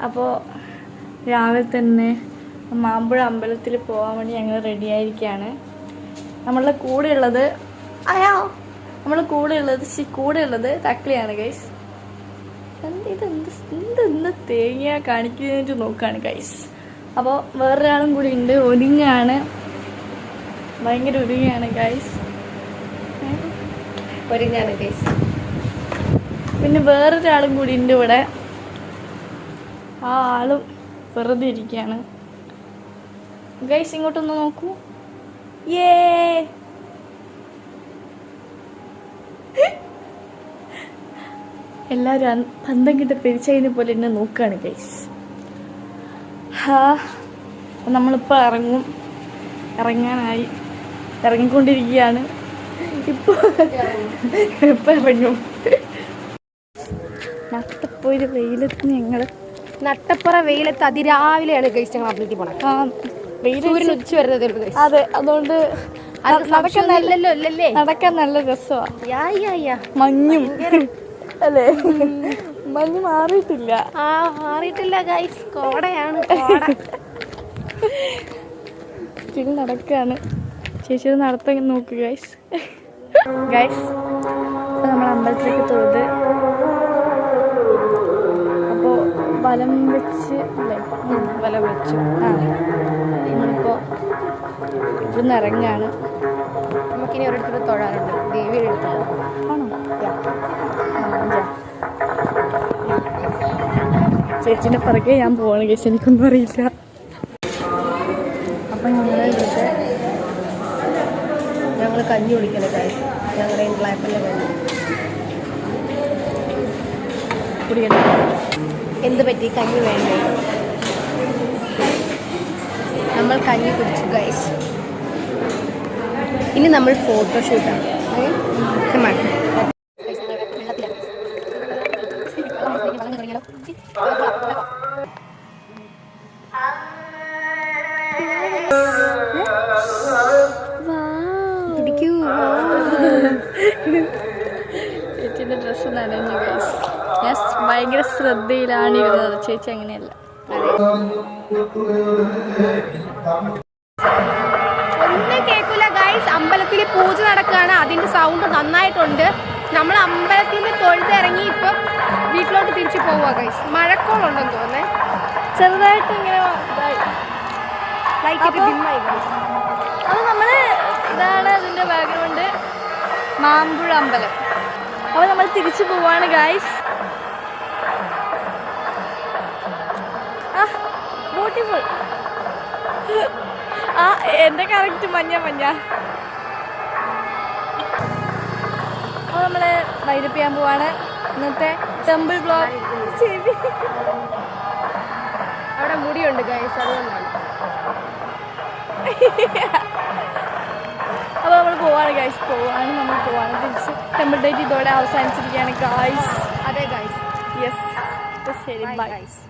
അപ്പോൾ രാവിലെ തന്നെ മാമ്പുഴ അമ്പലത്തിൽ പോകാൻ വേണ്ടി ഞങ്ങൾ റെഡി ആയിരിക്കുകയാണ്. നമ്മളുടെ കൂടെയുള്ളത് കൂടെയുള്ളത് തക്ലിയാണ് ഗൈസ്. എന്ത് തേങ്ങ കാണിക്കുന്നതിന് നോക്കുകയാണ് ഗൈസ്. അപ്പോൾ വേറൊരാളും കൂടി ഉണ്ട്, ഒരുങ്ങാണ്, ഭയങ്കര ഒരുങ്ങാണ് ഗൈസ്. പിന്നെ വേറൊരാളും കൂടി ഉണ്ട് ഇവിടെ. ആ ആളും വെറുതെ ഇരിക്കുകയാണ് ഗൈസ്. ഇങ്ങോട്ടൊന്ന് നോക്കൂ. എല്ലാവരും പന്തം കിട്ട പെരിച്ചതിനെ പോലെ എന്നെ നോക്കുകയാണ് ഗൈസ്. നമ്മളിപ്പോൾ ഇറങ്ങിക്കൊണ്ടിരിക്കുകയാണ്. ഇപ്പോൾ ഇറങ്ങും. നട്ടപ്പോയൊരു വെയിലത്ത് നട്ടപ്പുറ വെയിലത്ത് അതിരാവിലെയാണ് ഗൈസ് ഞങ്ങൾ അമ്പലത്തിൽ പോണത്. ഉച്ച വരുന്നത്. അതെ, അതുകൊണ്ട് നടക്കാൻ നല്ല രസമാണ്. മഞ്ഞും അല്ലേ, മഞ്ഞ് മാറിയിട്ടില്ല ഗൈസ്, കോടയാണ്. നടക്കാണ്. ചേച്ചി നടത്താൻ നോക്ക് ഗൈസ്. അപ്പോൾ നമ്മൾ അമ്പലത്തിലേക്ക് തൊഴുത് അപ്പോൾ വലം വെച്ചു. നമ്മളിപ്പോൾ ഇവിടുന്ന് ഇറങ്ങാണ്. നമുക്കിനി ഒരിടത്ത് തൊഴാനുണ്ട്, ദേവിയുടെ അടുത്ത്. ചേച്ചിൻ്റെ പിറകെ ഞാൻ പോവാണ് ഗൈസ്, എനിക്കൊന്നും അറിയില്ല. അപ്പം ഞങ്ങൾ കഞ്ഞി കുടിക്കല ഗൈസ്. ഞങ്ങളുടെ ക്ലാപ്പിലെ കഞ്ഞി കുടിക്കണം. എന്ത് പറ്റി, കഞ്ഞി വേണ്ടേ? നമ്മൾ കഞ്ഞി കുടിച്ചു ഗൈസ്. ഇനി നമ്മൾ ഫോട്ടോഷൂട്ടാണ്. ചേച്ചിൻ്റെ ഡ്രസ്സ് നനഞ്ഞു ഗൈസ്. ഞാൻ ഭയങ്കര ശ്രദ്ധയിലാണ് ഇരുന്നത്, ചേച്ചി അങ്ങനെയല്ല. ഒന്നും കേൾക്കില്ല ഗൈസ്. അമ്പലത്തിൽ പൂജ നടക്കുകയാണ്, അതിന്റെ സൗണ്ട് നന്നായിട്ടുണ്ട്. നമ്മൾ അമ്പലത്തിൽ നിന്ന് തൊഴുതിറങ്ങി ഇപ്പം വീട്ടിലോട്ട് തിരിച്ചു പോവുക ഗൈസ്. മഴക്കോളുണ്ടെന്ന് തോന്നേ, ചെറുതായിട്ട് ഇങ്ങനെ. അത് നമ്മള് ഇതാണ് അതിന്റെ ബാക്ക്ഗ്രൗണ്ട്, മാമ്പുഴ അമ്പലം. അപ്പോൾ നമ്മൾ തിരിച്ചു പോവാണ് ഗൈസ്. ബ്യൂട്ടിഫുൾ. എൻ്റെ കറക്റ്റ് മഞ്ഞ. അപ്പോൾ നമ്മൾ വൈൻഡപ്പ് ചെയ്യാൻ പോവാണ് ഇന്നത്തെ ടെമ്പിൾ ബ്ലോഗ്. അവിടെ മുടിയുണ്ട് ഗൈസ്, അതുകൊണ്ടാണ്. അപ്പോൾ നമ്മൾ പോവാണ് ഗൈസ്. നമ്മൾ പോവാണ് തിരിച്ച്. ടെമ്പിൾ ഡേറ്റ് ഇതോടെ അവസാനിച്ചിരിക്കുകയാണ് ഗൈസ്. അതെ ഗൈസ്. യെസ്, ശരി, ബൈ ഗൈസ്.